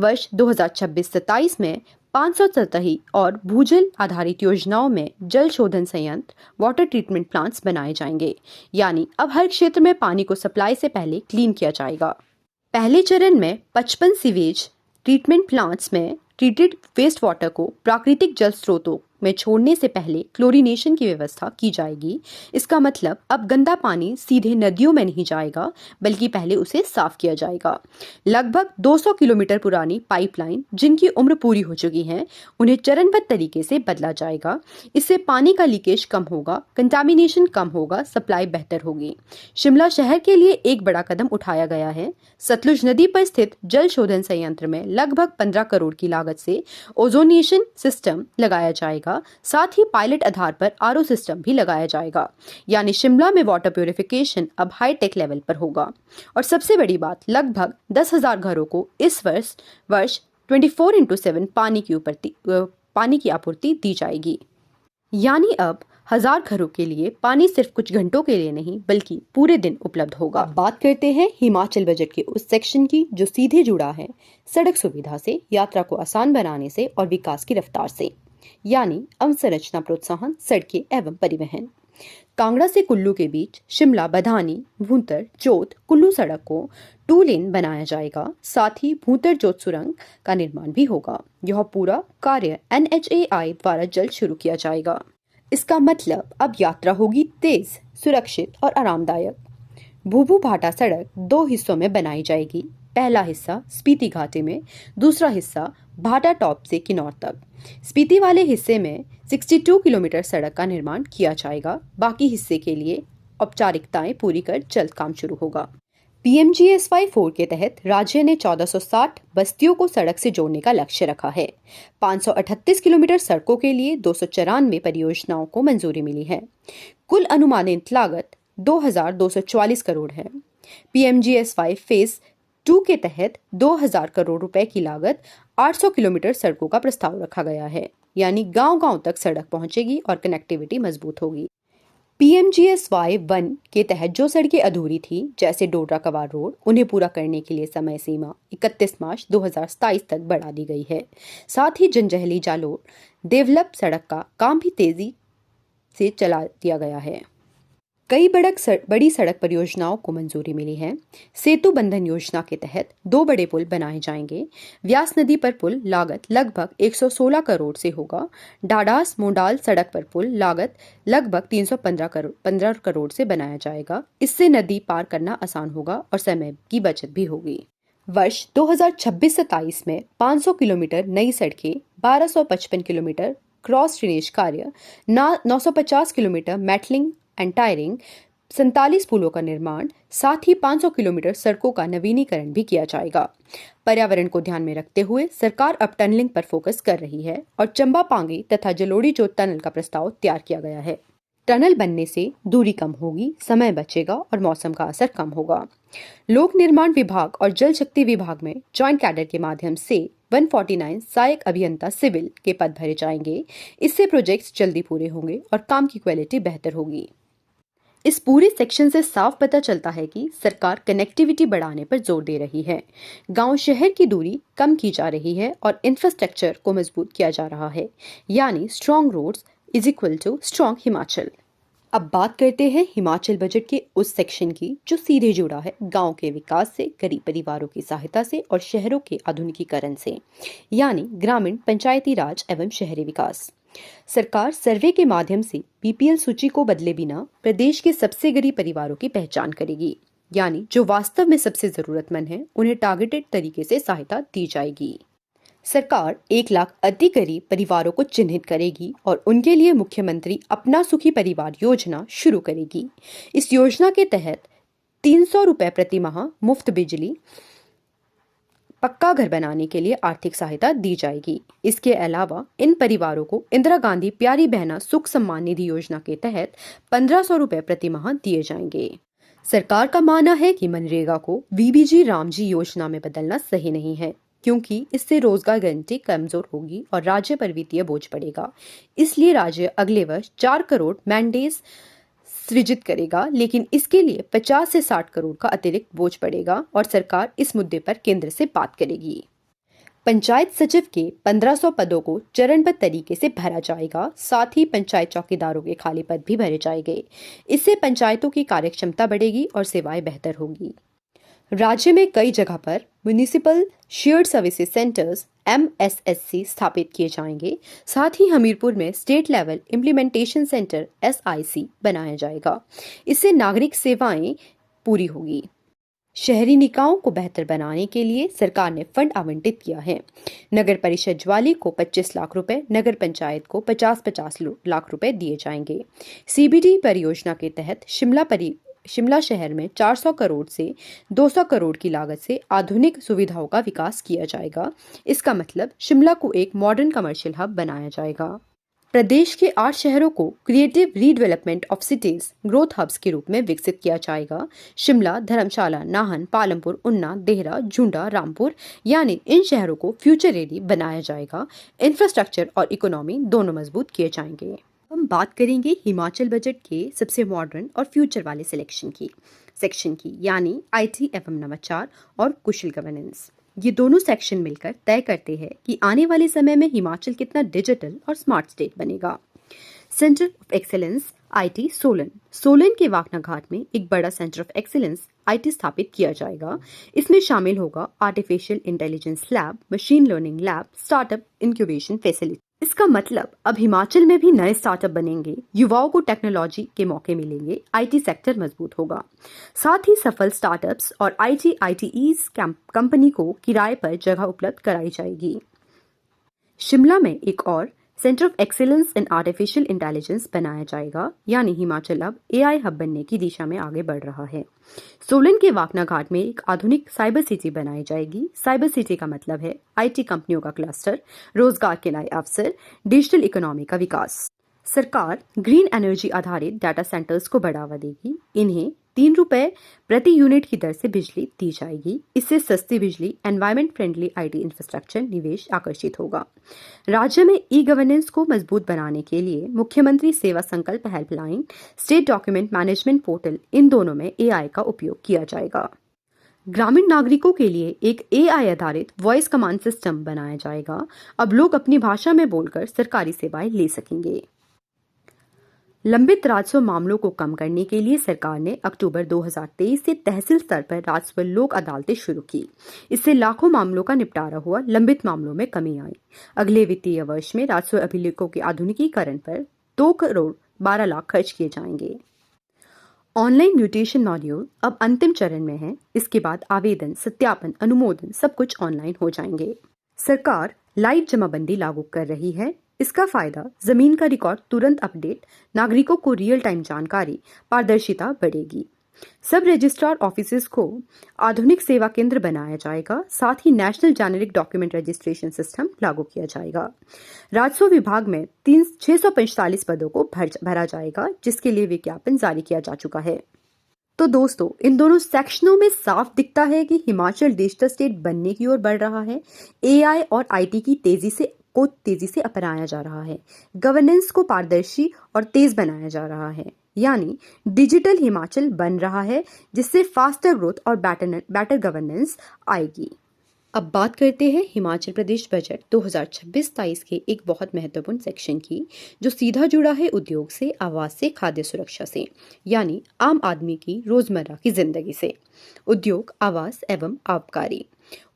वर्ष 2026-27 में 587 और भूजल आधारित योजनाओं में जल शोधन संयंत्र, वाटर ट्रीटमेंट प्लांट्स बनाए जाएंगे। यानी अब हर क्षेत्र में पानी को सप्लाई से पहले क्लीन किया जाएगा। पहले चरण में 55 सीवेज ट्रीटमेंट प्लांट्स में ट्रीटेड वेस्ट वाटर को प्राकृतिक जल स्रोतों में छोड़ने से पहले क्लोरीनेशन की व्यवस्था की जाएगी। इसका मतलब अब गंदा पानी सीधे नदियों में नहीं जाएगा बल्कि पहले उसे साफ किया जाएगा। लगभग 200 किलोमीटर पुरानी पाइपलाइन जिनकी उम्र पूरी हो चुकी है, उन्हें चरणबद्ध तरीके से बदला जाएगा। इससे पानी का लीकेज कम होगा, कंटामिनेशन कम होगा, सप्लाई बेहतर होगी। शिमला शहर के लिए एक बड़ा कदम उठाया गया है। सतलुज नदी पर स्थित जल शोधन संयंत्र में लगभग 15 करोड़ की लागत से ओजोनेशन सिस्टम लगाया जाएगा। साथ ही पायलट आधार पर RO सिस्टम भी लगाया जाएगा। यानी शिमला में वाटर प्यूरिफिकेशन अब हाईटेक लेवल पर होगा। और सबसे बड़ी बात, लगभग 10,000 घरों को इस वर्ष 24/7 पानी की आपूर्ति दी जाएगी। यानी अब 1000 घरों के लिए पानी सिर्फ कुछ घंटों के लिए नहीं बल्कि पूरे दिन उपलब्ध होगा। बात करते हैं हिमाचल बजट के उस सेक्शन की जो सीधे जुड़ा है सड़क सुविधा से, यात्रा को आसान बनाने से और विकास की रफ्तार से, यानी अवसंरचना प्रोत्साहन, सड़कें एवं परिवहन। कांगड़ा से कुल्लू के बीच शिमला, बधानी, भूंतर, जोत, कुल्लू सड़क को 2 लेन बनाया जाएगा। साथ ही भूंतर जोत सुरंग का निर्माण भी होगा। यह पूरा कार्य NHAI द्वारा जल्द शुरू किया जाएगा। इसका मतलब अब यात्रा होगी तेज, सुरक्षित और आरामदायक। भूभू भाटा सड़क 2 हिस्सों में बनाई जाएगी। पहला हिस्सा स्पीति घाटी में, दूसरा हिस्सा भाटा टॉप से किन्नौर तक। स्पीति वाले हिस्से में 62 किलोमीटर सड़क का निर्माण किया जाएगा। बाकी हिस्से के लिए औपचारिकताएं पूरी कर जल्द काम शुरू होगा। PMGSY 4 के तहत राज्य ने 1460 बस्तियों को सड़क से जोड़ने का लक्ष्य रखा है। 538 किलोमीटर सड़कों के लिए 294 परियोजनाओं को मंजूरी मिली है। कुल अनुमानित लागत 2244 करोड़ है। PMGS5 फेज 2 के तहत 2000 करोड़ रुपए की लागत 800 किलोमीटर सड़कों का प्रस्ताव रखा गया है, यानी गांव-गांव तक सड़क पहुंचेगी और कनेक्टिविटी मजबूत होगी। PMGSY 1 के तहत जो सड़कें अधूरी थी, जैसे डोडरा कवार रोड, उन्हें पूरा करने के लिए समय सीमा 31 मार्च 2027 तक बढ़ा दी गई है। साथ ही जंजहली जालोर डेवलप सड़क का काम भी तेजी से चला दिया गया है। कई बड़ी सड़क परियोजनाओं को मंजूरी मिली है। सेतु बंधन योजना के तहत 2 बड़े पुल बनाए जाएंगे। व्यास नदी पर पुल लागत लगभग 116 करोड़ से होगा। डाडास मोडाल सड़क पर पुल लागत लगभग 315 करोड़ से बनाया जाएगा। इससे नदी पार करना आसान होगा और समय की बचत भी होगी। वर्ष 2026-27 में 500 किलोमीटर नई सड़कें, 1255 किलोमीटर क्रॉस ड्रेनेज कार्य, 950 किलोमीटर मेटलिंग एंड टायरिंग, 47 पुलों का निर्माण, साथ ही 500 किलोमीटर सड़कों का नवीनीकरण भी किया जाएगा। पर्यावरण को ध्यान में रखते हुए सरकार अब टनलिंग पर फोकस कर रही है और चंबा पांगी तथा जलोड़ी जोत टनल का प्रस्ताव तैयार किया गया है। टनल बनने से दूरी कम होगी, समय बचेगा और मौसम का असर कम होगा। लोक निर्माण विभाग और जल शक्ति विभाग में जॉइंट कैडर के माध्यम से 149 सहायक अभियंता सिविल के पद भरे जाएंगे। इससे प्रोजेक्ट्स जल्दी पूरे होंगे और काम की क्वालिटी बेहतर होगी। इस पूरे सेक्शन से साफ पता चलता है कि सरकार कनेक्टिविटी बढ़ाने पर जोर दे रही है। गांव शहर की दूरी कम की जा रही है और इंफ्रास्ट्रक्चर को मजबूत किया जा रहा है, यानी strong roads is equal to strong Himachal. अब बात करते हैं हिमाचल बजट के उस सेक्शन की जो सीधे जुड़ा है गांव के विकास से, गरीब परिवारों की सहायता से और शहरों के आधुनिकीकरण से, यानी ग्रामीण पंचायती राज एवं शहरी विकास। सरकार सर्वे के माध्यम से BPL सूची को बदले बिना प्रदेश के सबसे गरीब परिवारों की पहचान करेगी, यानी जो वास्तव में सबसे जरूरतमंद हैं, उन्हें टारगेटेड तरीके से सहायता दी जाएगी। सरकार 1 लाख अति गरीब परिवारों को चिन्हित करेगी और उनके लिए मुख्यमंत्री अपना सुखी परिवार योजना शुरू करेगी। इस योजना के तहत 300 रुपए प्रति माह मुफ्त बिजली, पक्का घर बनाने के लिए आर्थिक सहायता दी जाएगी। इसके अलावा इन परिवारों को इंदिरा गांधी प्यारी बहना सुख सम्मान निधि योजना के तहत 1500 रुपए प्रति माह दिए जाएंगे। सरकार का मानना है कि मनरेगा को VBG रामजी योजना में बदलना सही नहीं है, क्योंकि इससे रोजगार गारंटी कमजोर होगी और राज्य पर वित्तीय बोझ पड़ेगा। इसलिए राज्य अगले वर्ष 4 करोड़ मैंडेट्स सृजित करेगा, लेकिन इसके लिए 50 से 60 करोड़ का अतिरिक्त बोझ पड़ेगा और सरकार इस मुद्दे पर केंद्र से बात करेगी। पंचायत सचिव के 1500 पदों को चरणबद्ध तरीके से भरा जाएगा। साथ ही पंचायत चौकीदारों के खाली पद भी भरे जाएंगे। इससे पंचायतों की कार्यक्षमता बढ़ेगी और सेवाएं बेहतर होगी। राज्य में कई जगह पर municipal shared services centres MSSC स्थापित किए जाएंगे। साथ ही हमीरपुर में state level implementation centre SIC बनाया जाएगा। इससे नागरिक सेवाएं पूरी होगी। शहरी निकायों को बेहतर बनाने के लिए सरकार ने फंड आवंटित किया है। नगर परिषद ज्वाली को 25 लाख रुपए, नगर पंचायत को 50-50 लाख रुपए दिए जाएंगे। CBD परियोजना के तहत शिमला शहर में 400 करोड़ से 200 करोड़ की लागत से आधुनिक सुविधाओं का विकास किया जाएगा। इसका मतलब शिमला को एक मॉडर्न कमर्शियल हब बनाया जाएगा। प्रदेश के 8 शहरों को creative redevelopment of cities growth hubs के रूप में विकसित किया जाएगा। शिमला, धर्मशाला, नाहन, पालमपुर, उन्ना, देहरा, झुंडा, रामपुर, यानी इन शहरों को फ्यूचर रेडी बनाया जाएगा। इंफ्रास्ट्रक्चर और इकोनॉमी दोनों मजबूत किए जाएंगे। हम बात करेंगे हिमाचल बजट के सबसे मॉडर्न और फ्यूचर वाले सेक्शन की, यानी IT एवं नवाचार और कुशल गवर्नेंस। ये दोनों सेक्शन मिलकर तय करते हैं कि आने वाले समय में हिमाचल कितना डिजिटल और स्मार्ट स्टेट बनेगा। Centre of excellence IT Solan के वाकना घाट में एक बड़ा सेंटर ऑफ एक्सेलेंस IT स्थापित किया जाएगा। इसमें शामिल होगा artificial intelligence lab, machine learning lab, startup incubation facility. इसका मतलब अब हिमाचल में भी नए स्टार्टअप बनेंगे, युवाओं को टेक्नोलॉजी के मौके मिलेंगे, IT सेक्टर मजबूत होगा। साथ ही सफल स्टार्टअप्स और ITEs कंपनी को किराए पर जगह उपलब्ध कराई जाएगी। शिमला में एक और centre of excellence in artificial intelligence बनाया जाएगा, यानी हिमाचल अब AI हब बनने की दिशा में आगे बढ़ रहा है। सोलन के वाकना घाट में एक आधुनिक साइबर सिटी बनाई जाएगी। साइबर सिटी का मतलब है IT कंपनियों का क्लस्टर, रोजगार के नए अवसर, डिजिटल इकोनॉमी का विकास। सरकार ग्रीन एनर्जी आधारित डाटा सेंटर्स को बढ़ावा देगी। इन्हें 3 रुपए प्रति यूनिट की दर से बिजली दी जाएगी। इससे सस्ती बिजली, एनवायरमेंट फ्रेंडली आईटी इंफ्रास्ट्रक्चर निवेश आकर्षित होगा। राज्य में ई गवर्नेंस को मजबूत बनाने के लिए मुख्यमंत्री सेवा संकल्प helpline, state document management portal, इन दोनों में एआई का उपयोग किया जाएगा। ग्रामीण नागरिकों के लिए एक एआई आधारित वॉइस कमांड सिस्टम बनाया जाएगा। अब लोग अपनी भाषा में बोलकर सरकारी सेवाएं ले सकेंगे। लंबित राजस्व मामलों को कम करने के लिए सरकार ने अक्टूबर 2023 से तहसील स्तर पर राजस्व लोक अदालतें शुरू की। इससे लाखों मामलों का निपटारा हुआ, लंबित मामलों में कमी आई। अगले वित्तीय वर्ष में राजस्व अभिलेखों के आधुनिकीकरण पर 2 करोड़ 12 लाख खर्च किए जाएंगे। ऑनलाइन म्यूटेशन मॉड्यूल अब अंतिम चरण में है। इसके बाद आवेदन, सत्यापन, अनुमोदन सब कुछ ऑनलाइन हो जाएंगे। सरकार लाइव जमाबंदी लागू कर रही है। इसका फायदा जमीन का रिकॉर्ड तुरंत अपडेट, नागरिकों को रियल टाइम जानकारी, पारदर्शिता बढ़ेगी। सब रजिस्ट्रार ऑफिसेज को आधुनिक सेवा केंद्र बनाया जाएगा। साथ ही national generic document registration system लागू किया जाएगा। राजस्व विभाग में 645 पदों को भरा जाएगा, जिसके लिए विज्ञापन जारी किया जा चुका है। तो दोस्तों, इन दोनों सेक्शनों में साफ दिखता है कि हिमाचल डिजिटल स्टेट बनने की ओर बढ़ रहा है। एआई और आईटी की तेजी से अपनाया जा रहा है। गवर्नेंस को पारदर्शी और तेज बनाया जा रहा है, यानी डिजिटल हिमाचल बन रहा है, जिससे फास्टर ग्रोथ और बेटर गवर्नेंस आएगी। अब बात करते हैं हिमाचल प्रदेश बजट 2026-27 के एक बहुत महत्वपूर्ण सेक्शन की, जो सीधा जुड़ा है उद्योग से, आवास से, खाद्य सुरक्षा से, यानी आम आदमी की रोजमर्रा की जिंदगी से। उद्योग, आवास एवं आबकारी।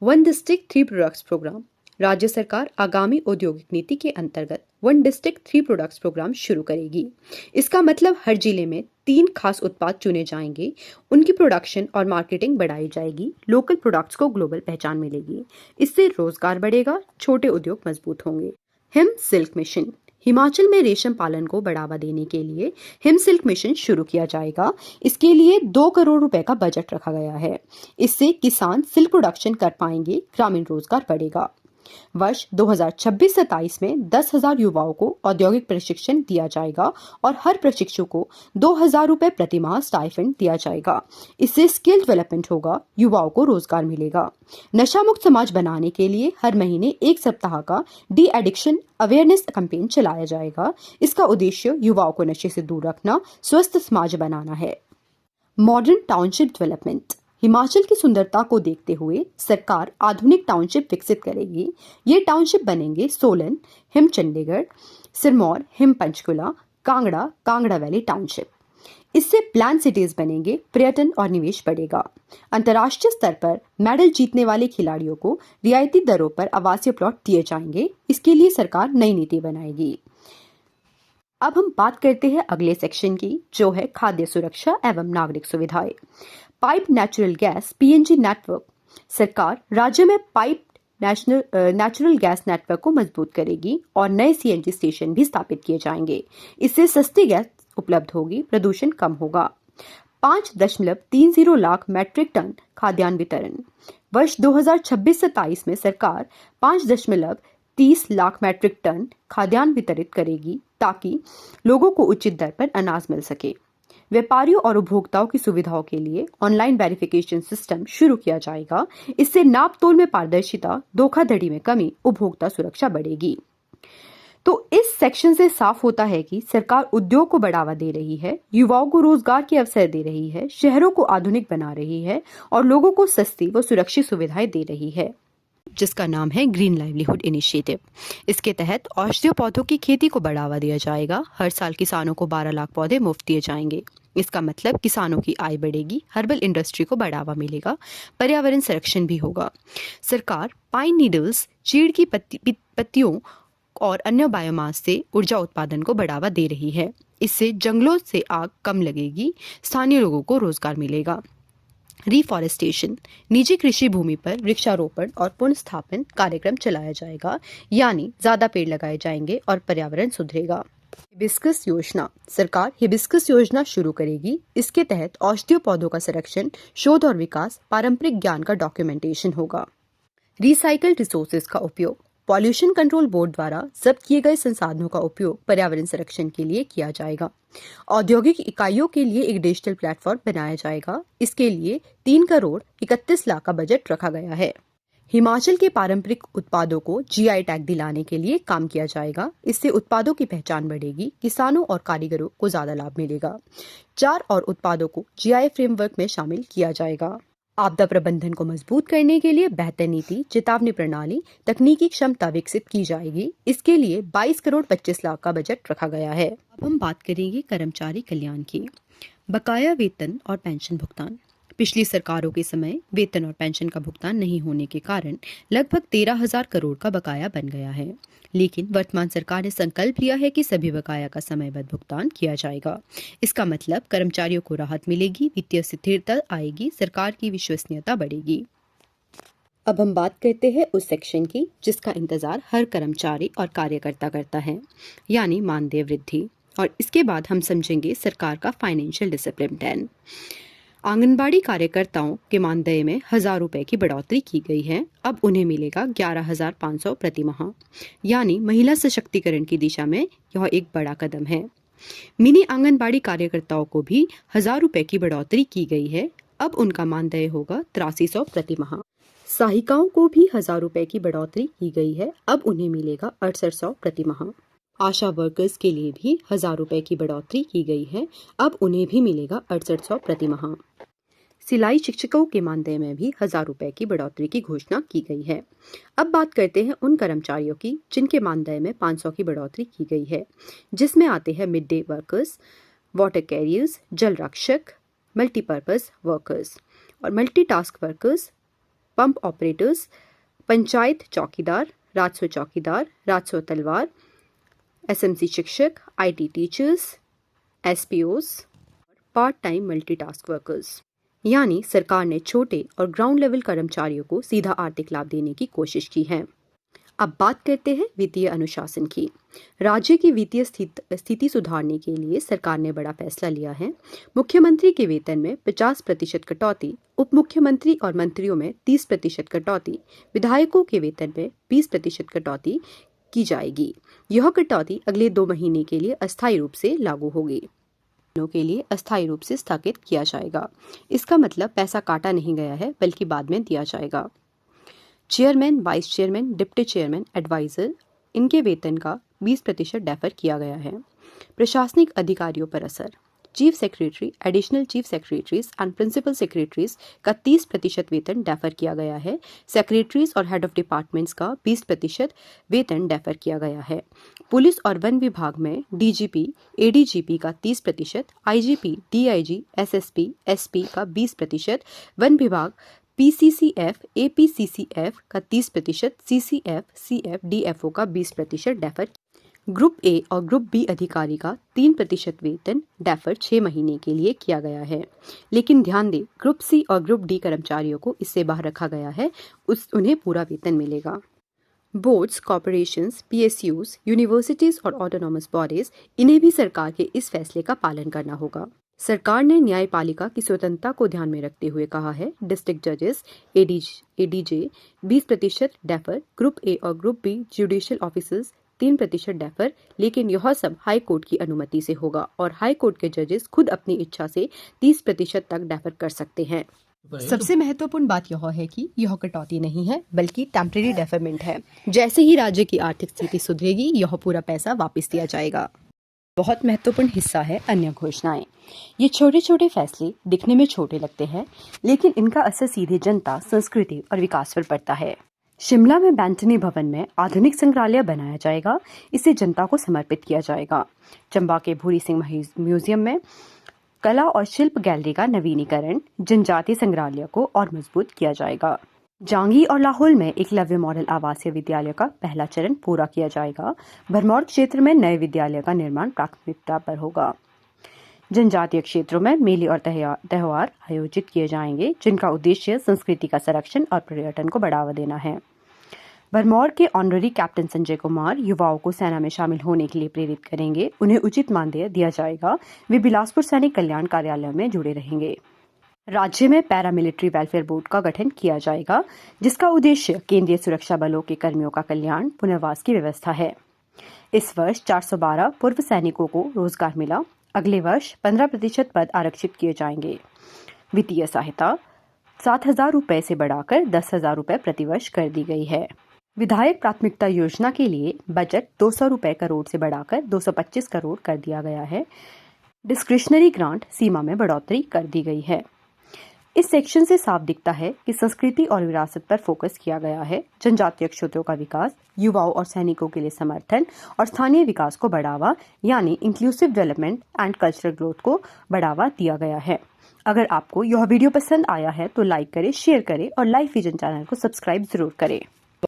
1 डिस्ट्रिक्ट 3 प्रोडक्ट्स प्रोग्राम। राज्य सरकार आगामी औद्योगिक नीति के अंतर्गत 1 डिस्ट्रिक्ट 3 प्रोडक्ट्स प्रोग्राम शुरू करेगी। इसका मतलब हर जिले में 3 खास उत्पाद चुने जाएंगे, उनकी प्रोडक्शन और मार्केटिंग बढ़ाई जाएगी, लोकल प्रोडक्ट्स को ग्लोबल पहचान मिलेगी। इससे रोजगार बढ़ेगा, छोटे उद्योग मजबूत होंगे। Him silk mission. हिमाचल में रेशम पालन को बढ़ावा देने के लिए हिम सिल्क मिशन शुरू किया जाएगा। इसके लिए 2 करोड़ रुपए का बजट रखा गया है। इससे किसान सिल्क प्रोडक्शन कर पाएंगे, ग्रामीण रोजगार बढ़ेगा। वर्ष 2026-27 में 10,000 युवाओं को औद्योगिक प्रशिक्षण दिया जाएगा और हर प्रशिक्षु को 2,000 रुपए प्रति माह स्टाइपेंड दिया जाएगा। इससे स्किल डेवलपमेंट होगा, युवाओं को रोजगार मिलेगा। नशा मुक्त समाज बनाने के लिए हर महीने 1 सप्ताह का डी एडिक्शन अवेयरनेस कैंपेन चलाया जाएगा। इसका उद्देश्य युवाओं को नशे से दूर रखना, स्वस्थ समाज बनाना है। Modern township development. हिमाचल की सुंदरता को देखते हुए सरकार आधुनिक टाउनशिप विकसित करेगी। ये टाउनशिप बनेंगे Solan, him Chandigarh, Sirmaur, him Panchkula, Kangra valley township. इससे प्लान सिटीज बनेंगे, पर्यटन और निवेश बढ़ेगा। अंतर्राष्ट्रीय स्तर पर मेडल जीतने वाले खिलाड़ियों को रियायती दरों पर आवासीय प्लॉट दिए जाएंगे। इसके लिए सरकार नई नीति बनाएगी। अब हम बात करते हैं अगले सेक्शन की, जो है खाद्य सुरक्षा एवं नागरिक सुविधाएं। Pipe natural gas PNG network. सरकार राज्य में पाइप नेचुरल गैस नेटवर्क को मजबूत करेगी और नए सीएनजी स्टेशन भी स्थापित किए जाएंगे। इससे सस्ती गैस उपलब्ध होगी, प्रदूषण कम होगा। 5.30 लाख मैट्रिक टन खाद्यान्न वितरण। वर्ष 2026-27 में सरकार 5.30 लाख मैट्रिक टन खाद्यान्न वितरित करेगी, ताकि लोगों को उचित दर पर अनाज मिल सके। व्यापारियों और उपभोक्ताओं की सुविधाओं के लिए ऑनलाइन वेरिफिकेशन सिस्टम शुरू किया जाएगा। इससे नाप तोल में पारदर्शिता, धोखाधड़ी में कमी, उपभोक्ता सुरक्षा बढ़ेगी। तो इस सेक्शन से साफ होता है कि सरकार उद्योग को बढ़ावा दे रही है, युवाओं को रोजगार के अवसर दे रही है, शहरों को आधुनिक बना रही है और लोगों को सस्ती व सुरक्षित सुविधाएं दे रही है, जिसका नाम है ग्रीन लाइवलीहुड इनिशिएटिव। इसके तहत औषधीय पौधों की खेती को बढ़ावा दिया जाएगा। हर साल किसानों को 12 लाख पौधे मुफ्त दिए जाएंगे। इसका मतलब किसानों की आय बढ़ेगी, हर्बल इंडस्ट्री को बढ़ावा मिलेगा, पर्यावरण संरक्षण भी होगा। सरकार पाइन नीडल्स, चीड़ की पत्तियों और अन्य बायोमास से ऊर्जा उत्पादन को बढ़ावा दे रही है। इससे जंगलों से आग कम लगेगी, स्थानीय लोगों को रोजगार मिलेगा। रिफॉरेस्टेशन। निजी कृषि भूमि पर वृक्षारोपण और पुनर्स्थापन कार्यक्रम चलाया जाएगा, यानी ज्यादा पेड़ लगाए जाएंगे और पर्यावरण सुधरेगा। हिबिस्कस योजना। सरकार हिबिस्कस योजना शुरू करेगी। इसके तहत औषधीय पौधों का संरक्षण, शोध और विकास, पारंपरिक ज्ञान का डॉक्यूमेंटेशन होगा। रिसाइकल्ड रिसोर्सेज का उपयोग। पॉल्यूशन कंट्रोल बोर्ड द्वारा जब्त किए गए संसाधनों का उपयोग पर्यावरण संरक्षण के लिए किया जाएगा। औद्योगिक इकाइयों के लिए एक डिजिटल प्लेटफॉर्म बनाया जाएगा। इसके लिए 3 करोड़ 31 लाख का बजट रखा गया है। हिमाचल के पारंपरिक उत्पादों को जीआई टैग दिलाने के लिए काम किया जाएगा। इससे उत्पादों की पहचान बढ़ेगी, किसानों और कारीगरों को ज्यादा लाभ मिलेगा। 4 और उत्पादों को जीआई फ्रेमवर्क में शामिल किया जाएगा। आपदा प्रबंधन को मजबूत करने के लिए बेहतर नीति, चेतावनी प्रणाली, तकनीकी क्षमता विकसित की जाएगी। इसके लिए 22 करोड़ 25 लाख का बजट रखा गया है। अब हम बात करेंगे कर्मचारी कल्याण की। बकाया वेतन और पेंशन भुगतान। पिछली सरकारों के समय वेतन और पेंशन का भुगतान नहीं होने के कारण लगभग 13,000 करोड़ का बकाया बन गया है। लेकिन वर्तमान सरकार ने संकल्प लिया है कि सभी बकाया का समयबद्ध भुगतान किया जाएगा। इसका मतलब कर्मचारियों को राहत मिलेगी, वित्तीय स्थिरता आएगी, सरकार की विश्वसनीयता बढ़ेगी। अब हम बात करते हैं उस सेक्शन की जिसका इंतजार हर कर्मचारी और कार्यकर्ता करता है, यानी मानदेय वृद्धि। और इसके बाद हम समझेंगे सरकार का फाइनेंशियल डिसिप्लिन प्लान। आंगनबाड़ी कार्यकर्ताओं के मानदेय में 1,000 रुपए की बढ़ोतरी की गई है। अब उन्हें मिलेगा 11,500 प्रति माह, यानी महिला सशक्तिकरण की दिशा में यह एक बड़ा कदम है। मिनी आंगनबाड़ी कार्यकर्ताओं को भी 1,000 रुपए की बढ़ोतरी की गई है। अब उनका मानदेय होगा 8300 प्रति माह। सहायिकाओं को भी 1,000 रुपए की बढ़ोतरी की गई है। अब उन्हें मिलेगा 6800 प्रति माह। आशा वर्कर्स के लिए भी 1,000 रुपए की बढ़ोतरी की गई है। अब उन्हें भी मिलेगा 6800 प्रति माह। सिलाई शिक्षकों के मानदेय में भी 1,000 रुपए की बढ़ोतरी की घोषणा की गई है। अब बात करते हैं उन कर्मचारियों की जिनके मानदेय में 500 की बढ़ोतरी की गई है, जिसमें आते हैं mid day workers, water carriers, जल रक्षक, मल्टीपर्पज वर्कर्स और multitask workers, pump operators, panchayat चौकीदार, राजस्व तलवार, एसएमसी शिक्षक, IT teachers, SPOs, part time multitask workers. यानी सरकार ने छोटे और ग्राउंड लेवल कर्मचारियों को सीधा आर्थिक लाभ देने की कोशिश की है। अब बात करते हैं वित्तीय अनुशासन की। राज्य की वित्तीय स्थिति सुधारने के लिए सरकार ने बड़ा फैसला लिया है। मुख्यमंत्री के वेतन में 50% कटौती, उप मुख्यमंत्री और मंत्रियों में 30% कटौती, विधायकों के वेतन में 20% कटौती की जाएगी। यह कटौती अगले 2 महीने के लिए अस्थायी रूप से लागू होगी, के लिए अस्थायी रूप से स्थगित किया जाएगा। इसका मतलब पैसा काटा नहीं गया है, बल्कि बाद में दिया जाएगा। Chairman, vice chairman, deputy chairman, advisor, इनके वेतन का 20% डेफर किया गया है। प्रशासनिक अधिकारियों पर असर। Chief secretary, additional chief secretaries and principal secretaries का 30% वेतन डेफर किया गया है। सेक्रेटरीज और हेड ऑफ डिपार्टमेंट्स का 20% वेतन डेफर किया गया है। पुलिस और वन विभाग में डीजीपी, एडीजीपी का 30%, आईजीपी, डीआईजी, एसएसपी, एसपी का 20%, वन विभाग पीसीसीएफ, एपीसीसीएफ का 30%, सीसीएफ, सीएफ, डीएफओ का 20% डेफर। ग्रुप ए और ग्रुप बी अधिकारी का 3% वेतन डेफर 6 महीने के लिए किया गया है। लेकिन ध्यान दें, ग्रुप सी और ग्रुप डी कर्मचारियों को इससे बाहर रखा गया है, उन्हें पूरा वेतन मिलेगा। बोर्ड्स, कॉर्पोरेशंस, पीएसयूज, यूनिवर्सिटीज और ऑटोनॉमस बॉडीज, इन्हें भी सरकार के इस फैसले का पालन करना होगा। सरकार ने न्यायपालिका की स्वतंत्रता को ध्यान में रखते हुए कहा है, डिस्ट्रिक्ट जजेस, एडीजे 20% डेफर, ग्रुप ए और group B judicial officers 3% defer. लेकिन यह सब हाई कोर्ट की अनुमति से होगा और हाई कोर्ट के जजेस खुद अपनी इच्छा से 30% तक डेफर कर सकते हैं। सबसे महत्वपूर्ण बात यह है कि यह कटौती नहीं है, बल्कि टेम्परेरी डेफरमेंट है। जैसे ही राज्य की आर्थिक स्थिति सुधरेगी, यह पूरा पैसा वापस दिया जाएगा। बहुत महत्वपूर्ण हिस्सा है अन्य घोषणाएं। ये छोटे छोटे फैसले दिखने में छोटे लगते हैं, लेकिन इनका असर सीधे जनता, संस्कृति और विकास पर पड़ता है। शिमला में बैंटनी भवन में आधुनिक संग्रहालय बनाया जाएगा। इसे जनता को समर्पित किया जाएगा। चंबा के भूरी सिंह म्यूजियम में कला और शिल्प गैलरी का नवीनीकरण, जनजातीय संग्रहालय को और मजबूत किया जाएगा। जांगी और लाहौल में एकलव्य मॉडल आवासीय विद्यालय का पहला चरण पूरा किया जाएगा। भरमौर क्षेत्र में नए विद्यालय का निर्माण प्राथमिकता पर होगा। जनजातीय क्षेत्रों में मेले और त्योहार आयोजित किए जाएंगे, जिनका उद्देश्य संस्कृति का संरक्षण और पर्यटन को बढ़ावा देना है। भरमौर के ऑनररी कैप्टन संजय कुमार युवाओं को सेना में शामिल होने के लिए प्रेरित करेंगे। उन्हें उचित मानदेय दिया जाएगा। वे बिलासपुर सैनिक कल्याण कार्यालय में जुड़े रहेंगे। राज्य में पैरामिलिट्री वेलफेयर बोर्ड का गठन किया जाएगा, जिसका उद्देश्य केंद्रीय सुरक्षा बलों के कर्मियों का कल्याण, पुनर्वास की व्यवस्था है। इस वर्ष 412 पूर्व सैनिकों को रोजगार मिला। अगले वर्ष 15% पद आरक्षित किए जाएंगे। वित्तीय सहायता 7,000 रुपए से बढ़ाकर 10,000 रुपए प्रतिवर्ष कर दी गई है। विधायक प्राथमिकता योजना के लिए बजट 200 रुपए करोड़ से बढ़ाकर 225 करोड़ कर दिया गया है। डिस्क्रिशनरी ग्रांट सीमा में बढ़ोतरी कर दी गई है। इस सेक्शन से साफ दिखता है कि संस्कृति और विरासत पर फोकस किया गया है। जनजातीय क्षेत्रों का विकास, युवाओं और सैनिकों के लिए समर्थन और स्थानीय विकास को बढ़ावा यानी inclusive development and cultural growth को बढ़ावा दिया गया है। अगर आपको यह वीडियो पसंद आया है तो लाइक करें, शेयर करें और लाइव विजन चैनल को सब्सक्राइब जरूर करें।